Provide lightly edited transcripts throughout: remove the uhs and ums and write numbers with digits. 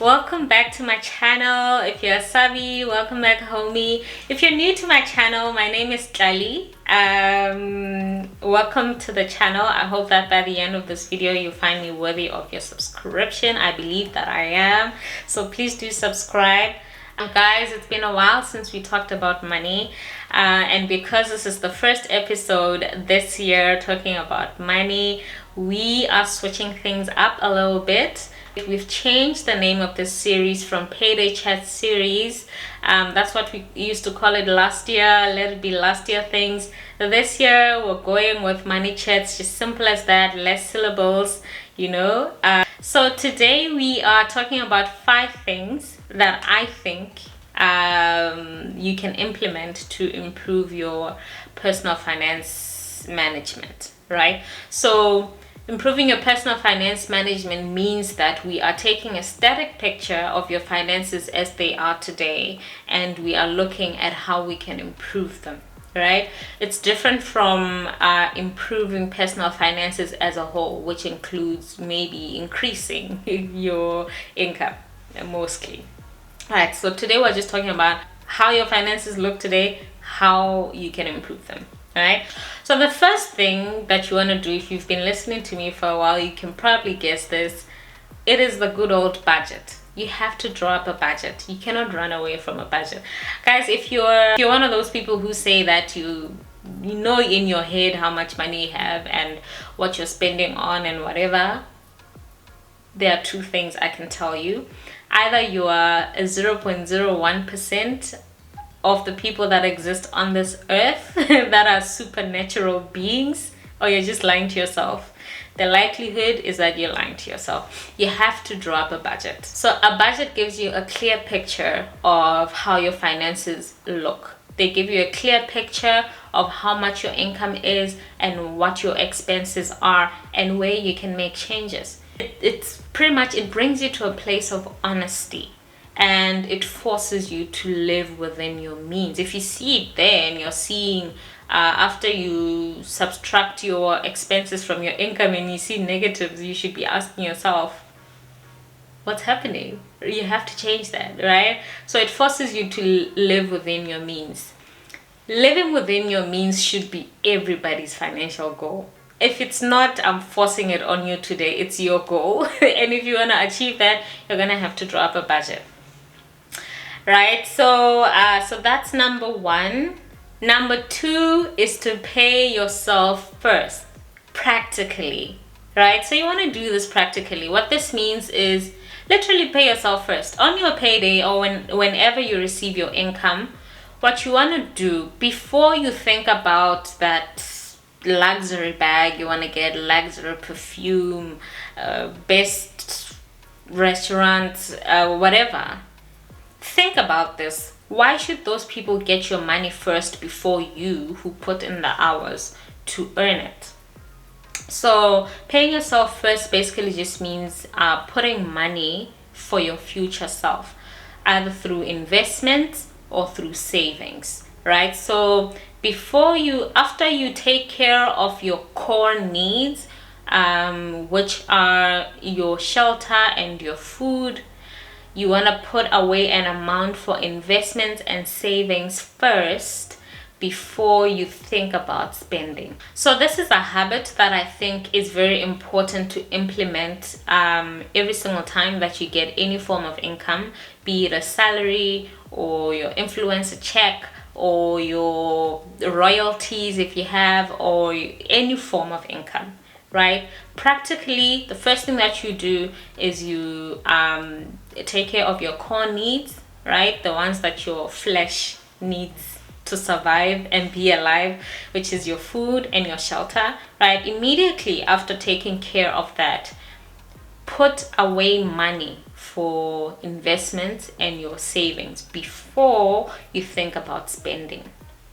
Welcome back to my channel. If you're savvy, welcome back, homie. If you're new to my channel, my name is Jali. Welcome to the channel. I hope that by the end of this video you find me worthy of your subscription. I believe that I am, so please do subscribe. Guys, it's been a while since we talked about money, and because this is the first episode this year talking about money, we are switching things up a little bit. We've changed the name of this series from Payday Chat series. That's what we used to call it last year. Let it be last year things. This year we're going with money chats, just simple as that, less syllables, you know. So today we are talking about 5 things that I think you can implement to improve your personal finance management, right? So improving your personal finance management means that we are taking a static picture of your finances as they are today, and we are looking at how we can improve them, right? It's different from improving personal finances as a whole, which includes maybe increasing your income mostly. All right, so today we're just talking about how your finances look today, how you can improve them. All right, so the first thing that you want to do, if you've been listening to me for a while, you can probably guess this. It is the good old budget. You have to draw up a budget. You cannot run away from a budget, guys. If you're one of those people who say that you know in your head how much money you have and what you're spending on and whatever, there are 2 things I can tell you. Either you are a 0.01% of the people that exist on this earth that are supernatural beings, or you're just lying to yourself. The likelihood is that you're lying to yourself. You have to draw up a budget. So a budget gives you a clear picture of how your finances look. They give you a clear picture of how much your income is and what your expenses are and where you can make changes. It's pretty much, it brings you to a place of honesty, and it forces you to live within your means. If you see it there and you're seeing after you subtract your expenses from your income and you see negatives, you should be asking yourself, what's happening? You have to change that, right? So it forces you to live within your means. Living within your means should be everybody's financial goal. If it's not, I'm forcing it on you today. It's your goal. And if you want to achieve that, you're going to have to draw up a budget. Right? So that's number 1. Number 2 is to pay yourself first, practically. Right? So you want to do this practically. What this means is literally pay yourself first. On your payday, or whenever you receive your income, what you want to do before you think about that luxury bag you want to get, luxury perfume, best restaurant, whatever, think about this. Why should those people get your money first before you, who put in the hours to earn it? So paying yourself first basically just means putting money for your future self, either through investments or through savings, right? So after you take care of your core needs, which are your shelter and your food, you want to put away an amount for investments and savings first before you think about spending. So this is a habit that I think is very important to implement every single time that you get any form of income, be it a salary or your influencer check or your royalties if you have, or any form of income, right? Practically, the first thing that you do is you take care of your core needs, right? The ones that your flesh needs to survive and be alive, which is your food and your shelter, right? Immediately after taking care of that, put away money for investments and your savings before you think about spending.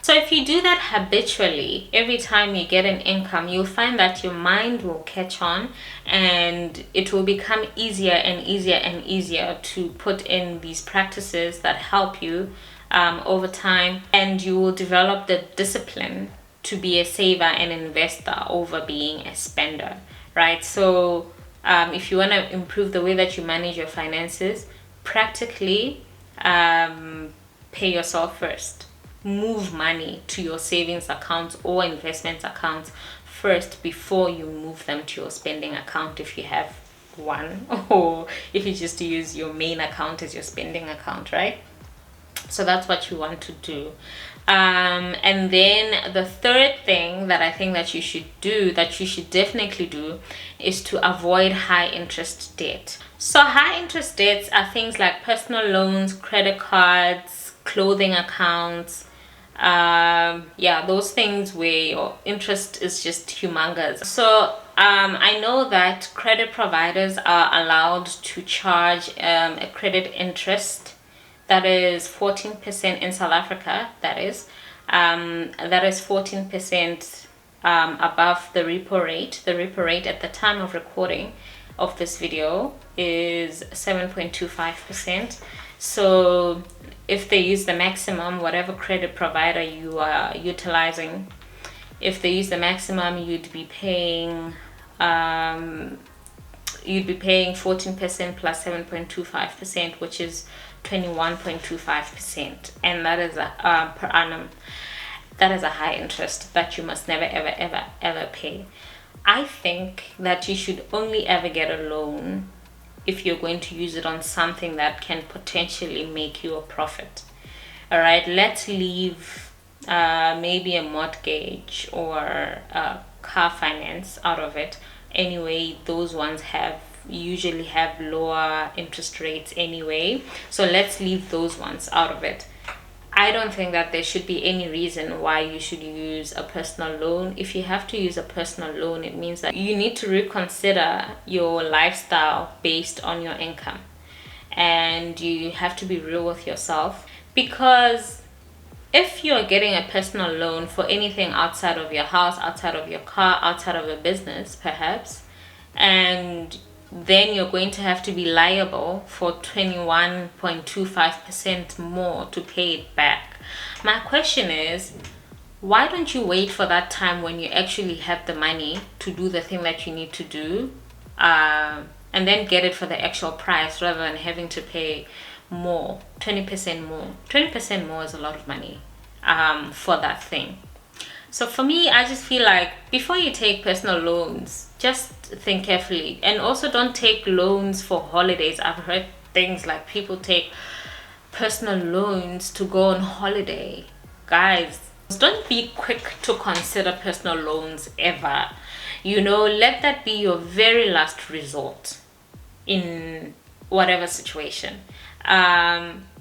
So if you do that habitually, every time you get an income, you'll find that your mind will catch on, and it will become easier and easier and easier to put in these practices that help you over time, and you will develop the discipline to be a saver and investor over being a spender, right? So if you want to improve the way that you manage your finances, practically pay yourself first. Move money to your savings accounts or investment accounts first before you move them to your spending account if you have one, or if you just use your main account as your spending account, right? So that's what you want to do. And then the third thing that I think that you should do, that you should definitely do, is to avoid high interest debt. So high interest debts are things like personal loans, credit cards, clothing accounts, yeah, those things where your interest is just humongous. So I know that credit providers are allowed to charge a credit interest that is 14% in South Africa. That is 14% above the repo rate. The repo rate at the time of recording of this video is 7.25%. So if they use the maximum, whatever credit provider you are utilizing, if they use the maximum, you'd be paying 14% plus 7.25%, which is 21.25%, and that is per annum. That is a high interest that you must never ever pay. I think that you should only ever get a loan if you're going to use it on something that can potentially make you a profit. All right, let's leave maybe a mortgage or car finance out of it. Anyway, those ones usually have lower interest rates anyway, so let's leave those ones out of it. I don't think that there should be any reason why you should use a personal loan. If you have to use a personal loan, it means that you need to reconsider your lifestyle based on your income, and you have to be real with yourself. Because if you're getting a personal loan for anything outside of your house, outside of your car, outside of a business perhaps, and then you're going to have to be liable for 21.25% more to pay it back. My question is, why don't you wait for that time when you actually have the money to do the thing that you need to do, and then get it for the actual price rather than having to pay more, 20% more. 20% more is a lot of money for that thing. So for me, I just feel like before you take personal loans, just think carefully. And also don't take loans for holidays. I've heard things like people take personal loans to go on holiday. Guys, don't be quick to consider personal loans ever. You know, let that be your very last resort in whatever situation.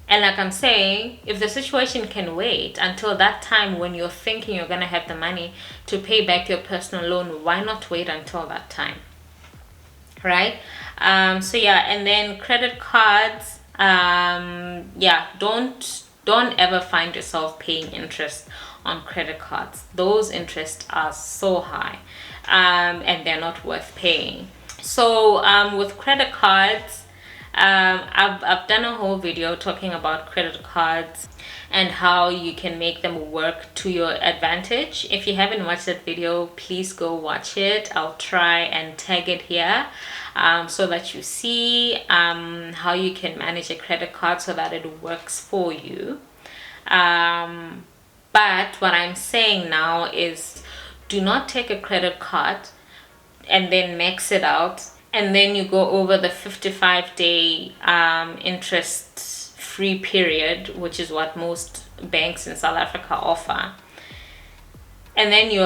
And like I'm saying, if the situation can wait until that time when you're thinking you're going to have the money to pay back your personal loan, why not wait until that time? Right? So yeah, and then credit cards, yeah, don't ever find yourself paying interest on credit cards. Those interests are so high, and they're not worth paying. So with credit cards, I've done a whole video talking about credit cards and how you can make them work to your advantage. If you haven't watched that video, please go watch it. I'll try and tag it here so that you see how you can manage a credit card so that it works for you. But what I'm saying now is, do not take a credit card and then max it out, and then you go over the 55-day interest-free period, which is what most banks in South Africa offer. And then you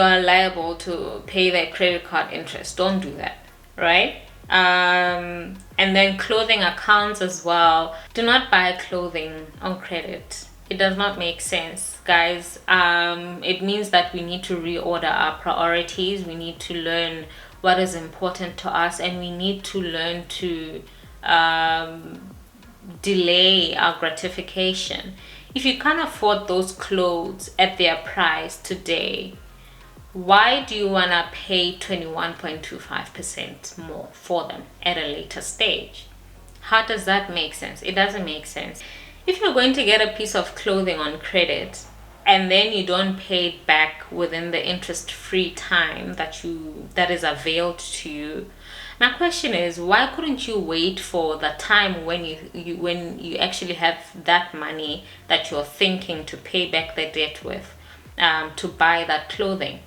are liable to pay their credit card interest. Don't do that, right? And then clothing accounts as well. Do not buy clothing on credit. It does not make sense, guys. It means that we need to reorder our priorities. We need to learn what is important to us, and we need to learn to delay our gratification. If you can't afford those clothes at their price today, why do you want to pay 21.25% more for them at a later stage? How does that make sense? It doesn't make sense. If you're going to get a piece of clothing on credit and then you don't pay it back within the interest-free time that is availed to you. My question is, why couldn't you wait for the time when you actually have that money that you're thinking to pay back the debt with, to buy that clothing?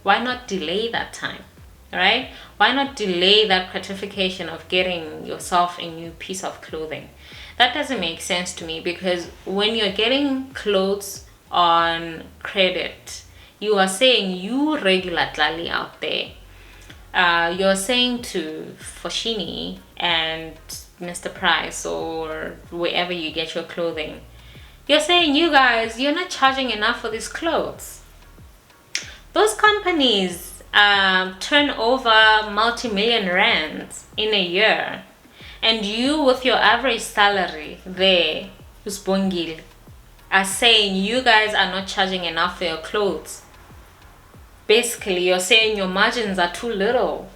Why not delay that time? Right? Why not delay that gratification of getting yourself a new piece of clothing? That doesn't make sense to me, because when you're getting clothes on credit, you are saying, you regular tlali out there, you're saying to Foshini and Mr. Price or wherever you get your clothing, you're saying, you guys, you're not charging enough for these clothes. Those companies turn over multi-million rands in a year, and you with your average salary there, Usbongil, are saying you guys are not charging enough for your clothes. Basically, you're saying your margins are too little.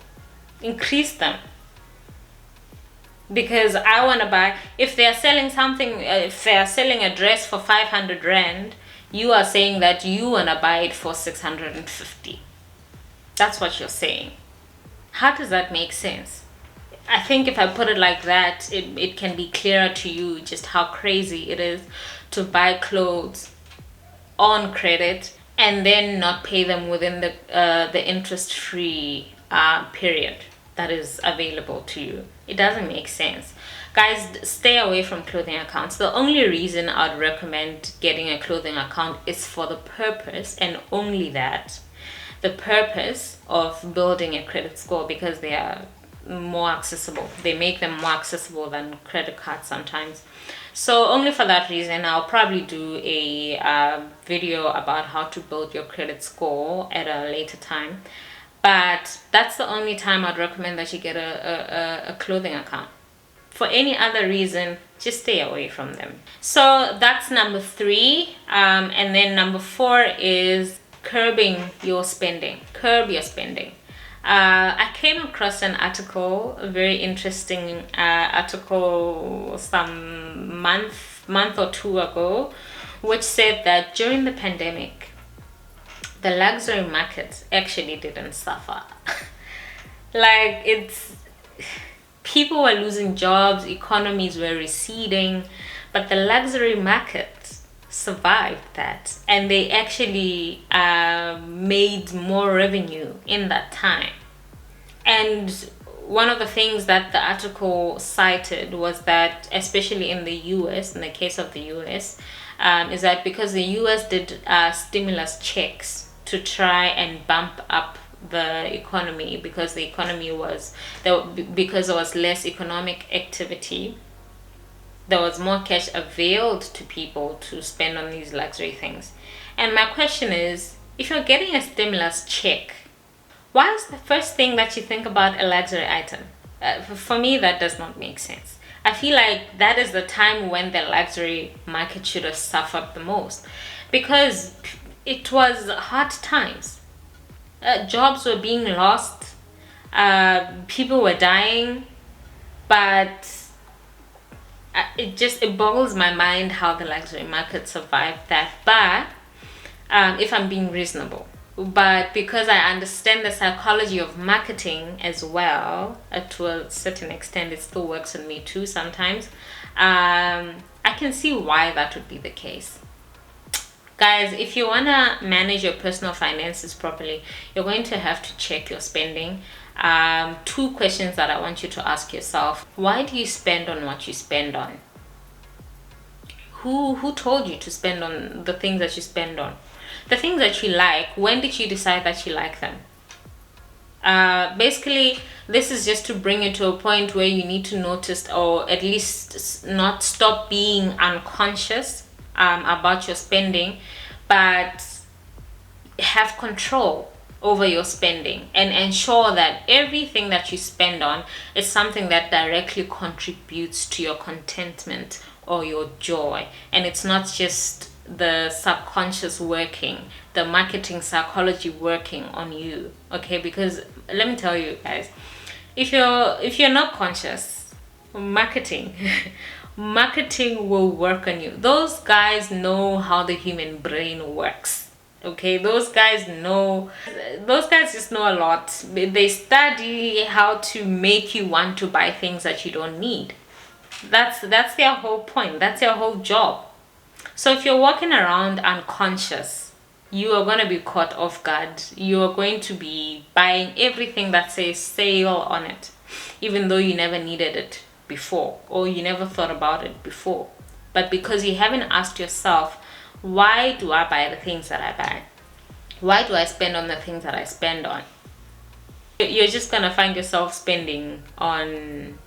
Increase them. Because I want to buy, if they're selling something, if they're selling a dress for 500 rand, you are saying that you want to buy it for 650. That's what you're saying. How does that make sense? I think if I put it like that, it can be clearer to you just how crazy it is to buy clothes on credit and then not pay them within the interest-free period that is available to you. It doesn't make sense. Guys, stay away from clothing accounts. The only reason I'd recommend getting a clothing account is for the purpose, and only that, the purpose of building a credit score, because they are more accessible. They make them more accessible than credit cards sometimes. So only for that reason, I'll probably do a video about how to build your credit score at a later time. But that's the only time I'd recommend that you get a clothing account. For any other reason, just stay away from them. So that's number 3. And then number 4 is curbing your spending. Curb your spending. I came across an article, a very interesting article some month or two ago, which said that during the pandemic, the luxury market actually didn't suffer. Like, people were losing jobs, economies were receding, but the luxury market survived that, and they actually made more revenue in that time. And one of the things that the article cited was that, especially in the US, in the case of the US, is that because the US did stimulus checks to try and bump up the economy, because the economy was because there was less economic activity, there was more cash availed to people to spend on these luxury things. And my question is, if you're getting a stimulus check, why is the first thing that you think about a luxury item? For me, that does not make sense. I feel like that is the time when the luxury market should have suffered the most, because it was hard times. Jobs were being lost, people were dying, but it boggles my mind how the luxury market survived that. But if I'm being reasonable, but because I understand the psychology of marketing as well, to a certain extent, it still works on me too sometimes. I can see why that would be the case. Guys, if you want to manage your personal finances properly, you're going to have to check your spending. 2 questions that I want you to ask yourself. Why do you spend on what you spend on? Who told you to spend on the things that you spend on? The things that you like, when did you decide that you like them? Basically, this is just to bring you to a point where you need to notice, or at least not stop being unconscious about your spending, but have control over your spending and ensure that everything that you spend on is something that directly contributes to your contentment or your joy, and it's not just the subconscious working, the marketing psychology working on you. Okay, because let me tell you guys, if you're not conscious, marketing marketing will work on you. Those guys know how the human brain works. Okay, those guys just know a lot. They study how to make you want to buy things that you don't need. That's their whole point. That's their whole job. So if you're walking around unconscious, you are going to be caught off guard. You are going to be buying everything that says sale on it, even though you never needed it before or you never thought about it before. But because you haven't asked yourself, why do I buy the things that I buy? Why do I spend on the things that I spend on? You're just going to find yourself spending on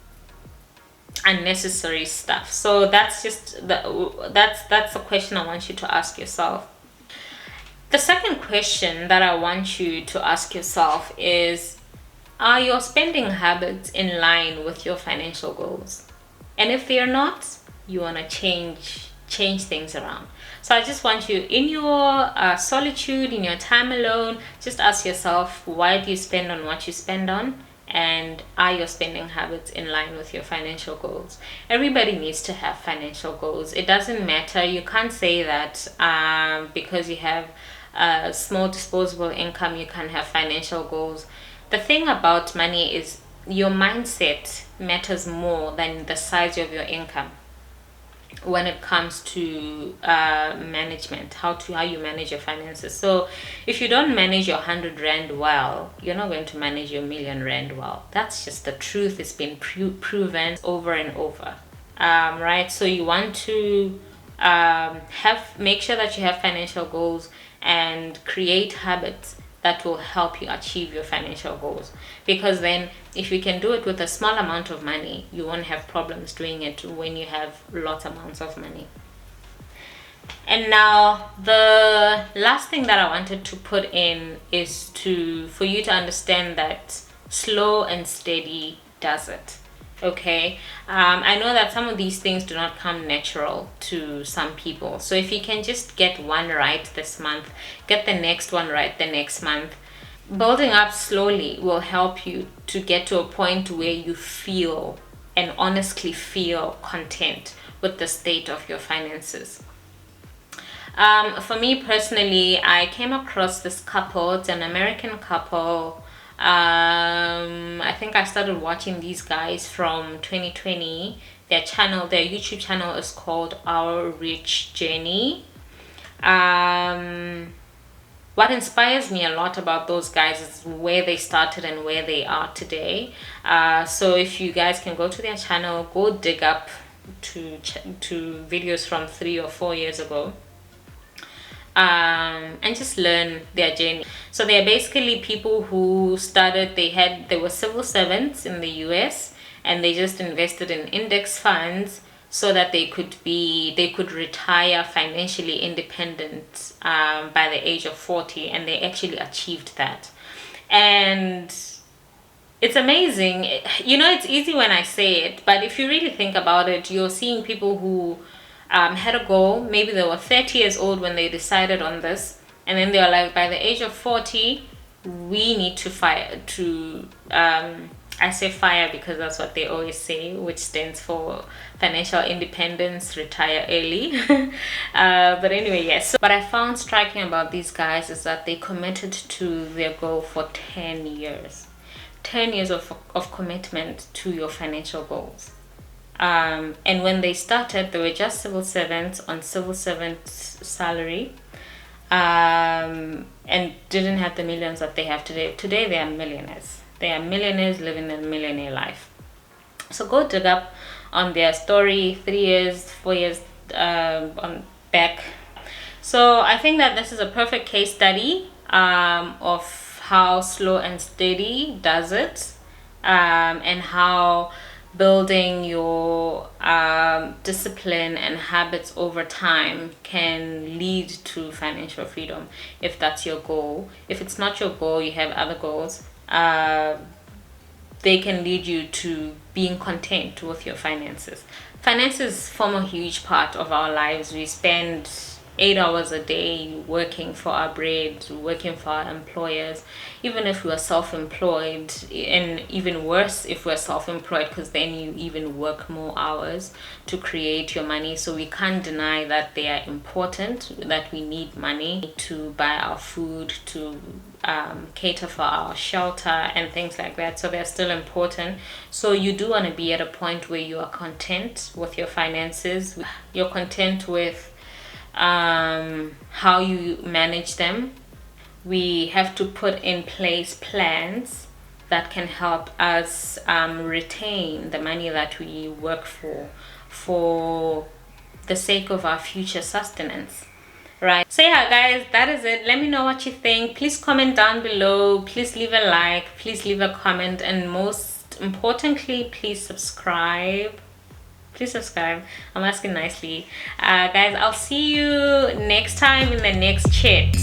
unnecessary stuff. So that's the question I want you to ask yourself. The second question that I want you to ask yourself is, are your spending habits in line with your financial goals? And if they're not, you want to change things around. So I just want you, in your solitude, in your time alone, just ask yourself, why do you spend on what you spend on? And are your spending habits in line with your financial goals? Everybody needs to have financial goals. It doesn't matter. You can't say that because you have a small disposable income, you can't have financial goals. The thing about money is your mindset matters more than the size of your income when it comes to management, how you manage your finances. So if you don't manage your 100 rand well, you're not going to manage your million rand well. That's just the truth. It's been proven over and over, right? So you want to make sure that you have financial goals and create habits that will help you achieve your financial goals. Because then if you can do it with a small amount of money, you won't have problems doing it when you have lots amounts of money. And now the last thing that I wanted to put in is for you to understand that slow and steady does it. Okay, I know that some of these things do not come natural to some people. So if you can just get one right this month, get the next one right the next month, building up slowly will help you to get to a point where you feel and honestly feel content with the state of your finances. For me personally, I came across this couple. It's an American couple. I think I started watching these guys from 2020. Their YouTube channel is called Our Rich Journey. What inspires me a lot about those guys is where they started and where they are today. So if you guys can go to their channel, go dig up to videos from 3 or 4 years ago. And just learn their journey. So they're basically people who started, they were civil servants in the US, and they just invested in index funds so that they could retire financially independent by the age of 40, and they actually achieved that. And it's amazing. It's easy when I say it, but if you really think about it, you're seeing people who had a goal. Maybe they were 30 years old when they decided on this, and then they were like, by the age of 40, we need to I say FIRE because that's what they always say, which stands for financial independence, retire early. But anyway, yes. What I found striking about these guys is that they committed to their goal for 10 years. 10 years of commitment to your financial goals. And when they started, they were just civil servants on civil servant salary, and didn't have the millions that they have today. Today they are millionaires. They are millionaires living a millionaire life. So go dig up on their story 3 years, 4 years back. So I think that this is a perfect case study of how slow and steady does it, and how building your discipline and habits over time can lead to financial freedom, if that's your goal. If it's not your goal, you have other goals, they can lead you to being content with your finances. Finances form a huge part of our lives. We spend 8 hours a day working for our bread, working for our employers, even if we're self-employed, and even worse if we're self-employed, because then you even work more hours to create your money. So we can't deny that they are important, that we need money to buy our food, to cater for our shelter and things like that. So they're still important. So you do want to be at a point where you are content with your finances, you're content with how you manage them. We have to put in place plans that can help us retain the money that we work for the sake of our future sustenance. Right, so yeah guys, that is it. Let me know what you think. Please comment down below, please leave a like, please leave a comment, and most importantly, please subscribe. I'm asking nicely. Guys, I'll see you next time in the next chat.